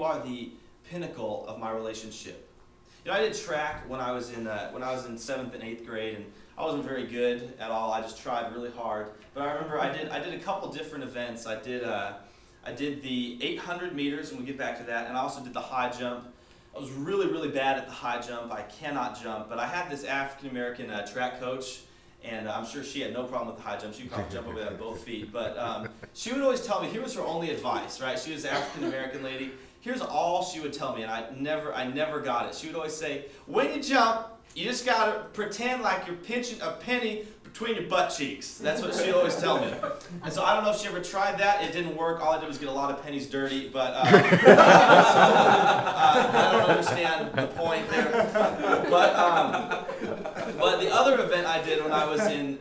are the pinnacle of my relationship. You know, I did track when I was in 7th and 8th grade, and I wasn't very good at all. I just tried really hard. But I remember I did a couple different events. I did the 800 meters, and we'll get back to that, and I also did the high jump. I was really, really bad at the high jump. I cannot jump, but I had this African-American track coach, and I'm sure she had no problem with the high jump. She could probably jump over that with both feet. But she would always tell me, here was her only advice, right? She was an African-American lady. Here's all she would tell me, and I never got it. She would always say, when you jump, you just got to pretend like you're pinching a penny between your butt cheeks. That's what she'd always tell me. And so I don't know if she ever tried that. It didn't work. All I did was get a lot of pennies dirty. But I don't understand the point there. But the other event I did when I was in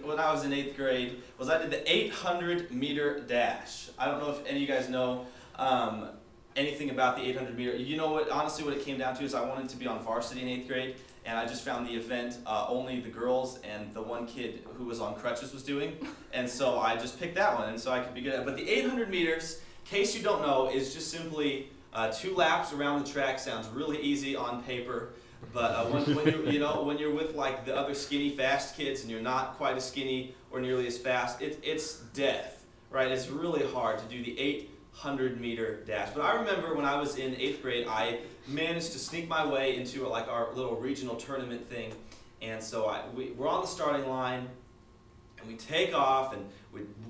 8th grade was I did the 800-meter dash. I don't know if any of you guys know anything about the 800-meter. You know what? Honestly, what it came down to is I wanted to be on varsity in 8th grade. And I just found the event only the girls and the one kid who was on crutches was doing. And so I just picked that one, and so I could be good at it. But the 800 meters, in case you don't know, is just simply 2 laps around the track. Sounds really easy on paper. But when you're with like the other skinny, fast kids and you're not quite as skinny or nearly as fast, it's death, right? It's really hard to do the 800-meter dash. But I remember when I was in 8th grade, I managed to sneak my way into like our little regional tournament thing, and so we're on the starting line, and we take off, and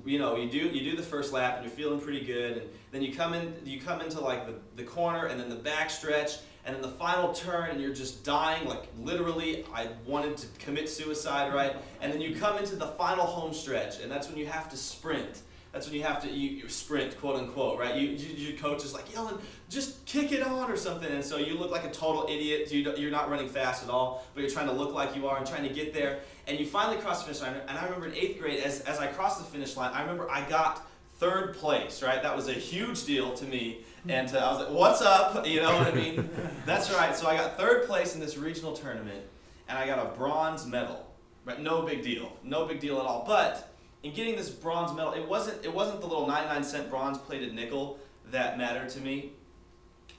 you do the first lap, and you're feeling pretty good, and then you come into like the corner, and then the back stretch, and then the final turn, and you're just dying, like literally I wanted to commit suicide, right? And then you come into the final home stretch, and that's when you have to sprint. That's when you sprint, quote unquote, right? Your coach is like yelling, just kick it on or something, and so you look like a total idiot. You're not running fast at all, but you're trying to look like you are and trying to get there. And you finally cross the finish line. And I remember in 8th grade, as I crossed the finish line, I remember I got 3rd place, right? That was a huge deal to me. And I was like, what's up? You know what I mean? That's right. So I got 3rd place in this regional tournament, and I got a bronze medal. Right? No big deal. No big deal at all. But in getting this bronze medal, it wasn't the little 99-cent bronze-plated nickel that mattered to me.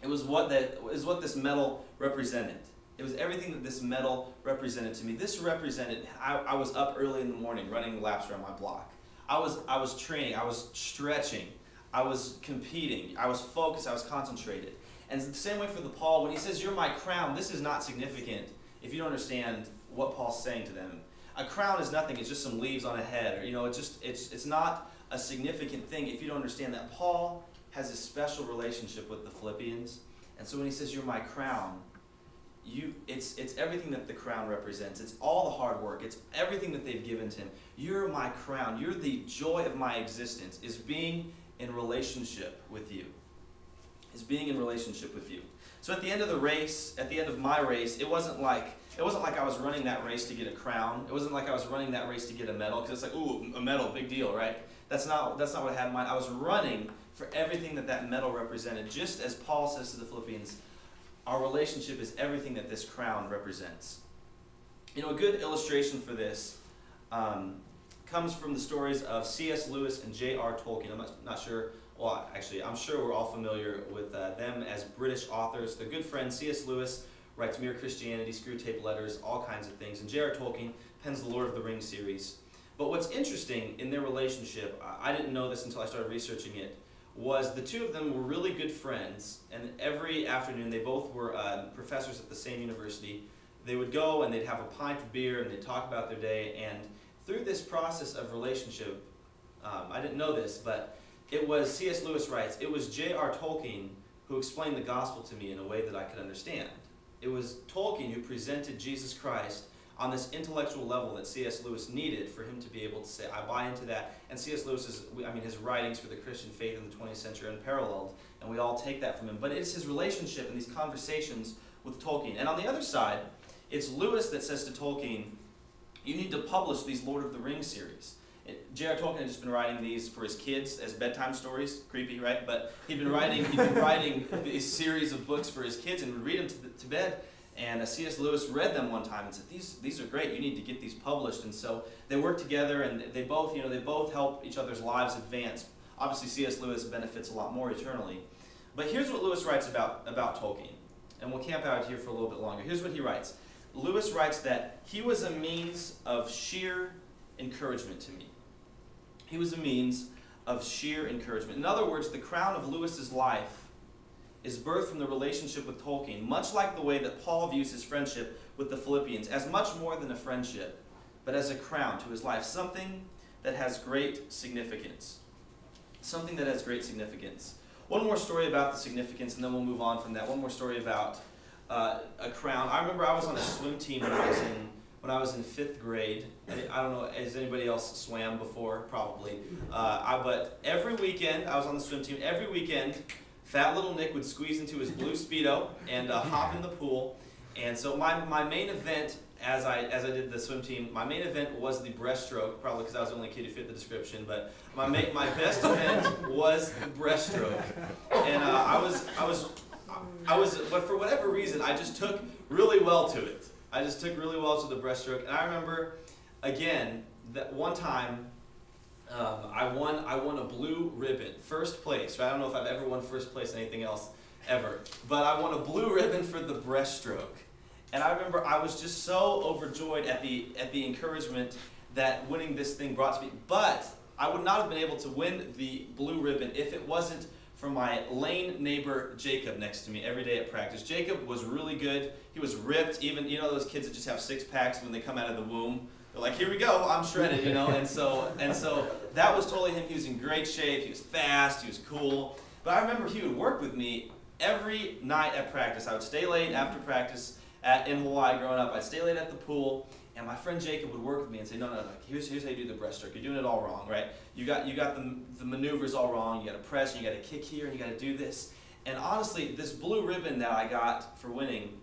It was what this medal represented. It was everything that this medal represented to me. This represented I was up early in the morning running laps around my block. I was training. I was stretching. I was competing. I was focused. I was concentrated. And it's the same way for the Paul. When he says, "You're my crown," this is not significant if you don't understand what Paul's saying to them. A crown is nothing. It's just some leaves on a head, or it's not a significant thing if you don't understand that Paul has a special relationship with the Philippians, and so when he says you're my crown, it's everything that the crown represents. It's all the hard work. It's everything that they've given to him. You're my crown. You're the joy of my existence. Is being in relationship with you. Is being in relationship with you. So at the end of the race, at the end of my race, it wasn't like I was running that race to get a crown. It wasn't like I was running that race to get a medal, because it's like, ooh, a medal, big deal, right? That's not what I had in mind. I was running for everything that medal represented. Just as Paul says to the Philippians, our relationship is everything that this crown represents. You know, a good illustration for this comes from the stories of C.S. Lewis and J.R. Tolkien. I'm not sure. Well, actually, I'm sure we're all familiar with them as British authors. They're good friends. C.S. Lewis writes Mere Christianity, Screwtape Letters, all kinds of things. And J.R. Tolkien pens the Lord of the Rings series. But what's interesting in their relationship, I didn't know this until I started researching it, was the two of them were really good friends. And every afternoon, they both were professors at the same university. They would go and they'd have a pint of beer and they'd talk about their day. And through this process of relationship, I didn't know this, but it was, C.S. Lewis writes, it was J.R. Tolkien who explained the gospel to me in a way that I could understand. It was Tolkien who presented Jesus Christ on this intellectual level that C.S. Lewis needed for him to be able to say, I buy into that. And C.S. Lewis, his writings for the Christian faith in the 20th century are unparalleled, and we all take that from him. But it's his relationship and these conversations with Tolkien. And on the other side, it's Lewis that says to Tolkien, you need to publish these Lord of the Rings series. J.R. Tolkien had just been writing these for his kids as bedtime stories. Creepy, right? But he'd been writing these series of books for his kids and would read them to bed. And C.S. Lewis read them one time and said, "These are great. You need to get these published." And so they worked together, and they both help each other's lives advance. Obviously, C.S. Lewis benefits a lot more eternally. But here's what Lewis writes about Tolkien. And we'll camp out here for a little bit longer. Here's what he writes. Lewis writes that he was a means of sheer encouragement to me. He was a means of sheer encouragement. In other words, the crown of Lewis's life is birthed from the relationship with Tolkien, much like the way that Paul views his friendship with the Philippians, as much more than a friendship, but as a crown to his life, something that has great significance. Something that has great significance. One more story about the significance, and then we'll move on from that. One more story about a crown. I remember I was on a swim team when I was in 5th grade. I don't know, has anybody else swam before? Probably. But every weekend, I was on the swim team. Every weekend, fat little Nick would squeeze into his blue Speedo and hop in the pool. And so my main event, as I did the swim team, my main event was the breaststroke, probably because I was the only kid who fit the description, but my best event was the breaststroke. And but for whatever reason, I just took really well to it. I just took really well to the breaststroke. And I remember, again, that one time, I won a blue ribbon, first place. Right? I don't know if I've ever won first place in anything else ever, but I won a blue ribbon for the breaststroke. And I remember I was just so overjoyed at the encouragement that winning this thing brought to me. But I would not have been able to win the blue ribbon if it wasn't for my lane neighbor Jacob next to me every day at practice. Jacob was really good. He was ripped. Even, you know, those kids that just have 6-packs when they come out of the womb. They're like, here we go, I'm shredded, you know. And so that was totally him. He was in great shape. He was fast. He was cool. But I remember he would work with me every night at practice. I would stay late after practice in Hawaii growing up. I'd stay late at the pool, and my friend Jacob would work with me and say, no, here's how you do the breaststroke. You're doing it all wrong, right? You got the maneuvers all wrong. You got to press, and you got to kick here, and you got to do this. And honestly, this blue ribbon that I got for winning,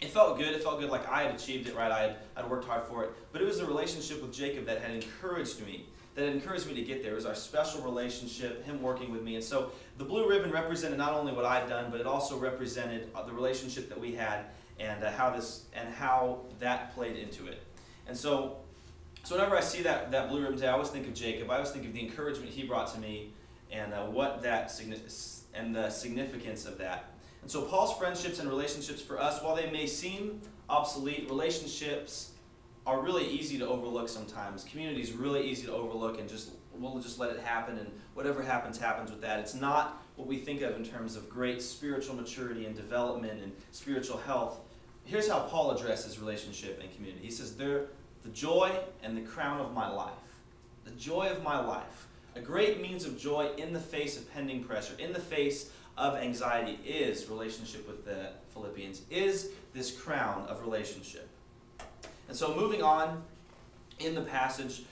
it felt good. It felt good like I had achieved it, right? I'd worked hard for it. But it was a relationship with Jacob that had encouraged me. That encouraged me to get there. It was our special relationship, him working with me. And so the blue ribbon represented not only what I'd done, but it also represented the relationship that we had and how that played into it. And so whenever I see that blue ribbon today, I always think of Jacob. I always think of the encouragement he brought to me and the significance of that. And so Paul's friendships and relationships for us, while they may seem obsolete, relationships are really easy to overlook sometimes. Community is really easy to overlook, and we'll just let it happen, and whatever happens, happens with that. It's not what we think of in terms of great spiritual maturity and development and spiritual health. Here's how Paul addresses relationship and community. He says, they're the joy and the crown of my life. The joy of my life. A great means of joy in the face of pending pressure, in the face of anxiety, is relationship with the Philippians, is this crown of relationship. And so moving on in the passage,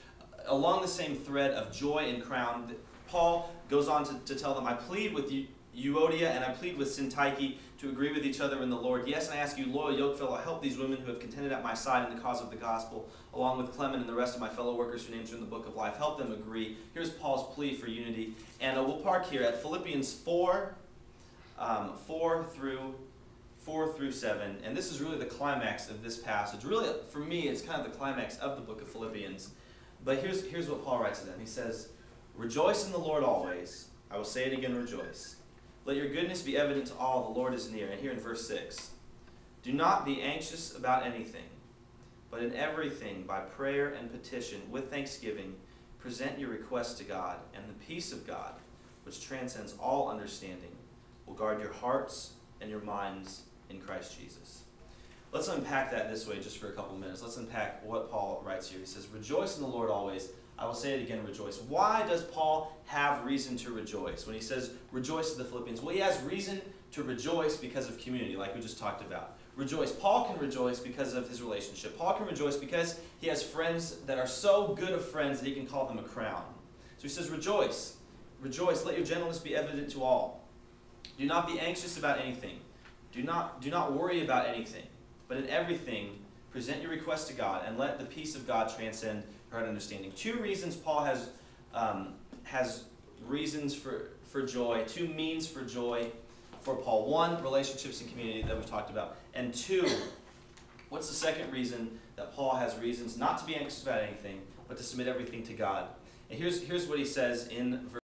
along the same thread of joy and crown, Paul goes on to tell them, I plead with Euodia and I plead with Syntyche to agree with each other in the Lord. Yes, and I ask you, loyal yokefellow, help these women who have contended at my side in the cause of the gospel, along with Clement and the rest of my fellow workers whose names are in the book of life. Help them agree. Here's Paul's plea for unity. And we'll park here at Philippians 4 through 7. And this is really the climax of this passage. Really, for me, it's kind of the climax of the book of Philippians. But here's what Paul writes to them. He says, rejoice in the Lord always. I will say it again, rejoice. Let your goodness be evident to all, the Lord is near. And here in verse 6, do not be anxious about anything, but in everything, by prayer and petition, with thanksgiving, present your requests to God, and the peace of God, which transcends all understanding, will guard your hearts and your minds in Christ Jesus. Let's unpack that this way just for a couple minutes. Let's unpack what Paul writes here. He says, rejoice in the Lord always. I will say it again, rejoice. Why does Paul have reason to rejoice? When he says rejoice to the Philippians, well, he has reason to rejoice because of community, like we just talked about. Rejoice. Paul can rejoice because of his relationship. Paul can rejoice because he has friends that are so good of friends that he can call them a crown. So he says, rejoice. Rejoice. Let your gentleness be evident to all. Do not be anxious about anything. Do not worry about anything. But in everything, present your requests to God, and let the peace of God transcend your understanding. 2 reasons Paul has reasons for joy, 2 means for joy for Paul. 1, relationships and community that we've talked about. And 2, what's the second reason that Paul has reasons not to be anxious about anything, but to submit everything to God? And here's what he says in verse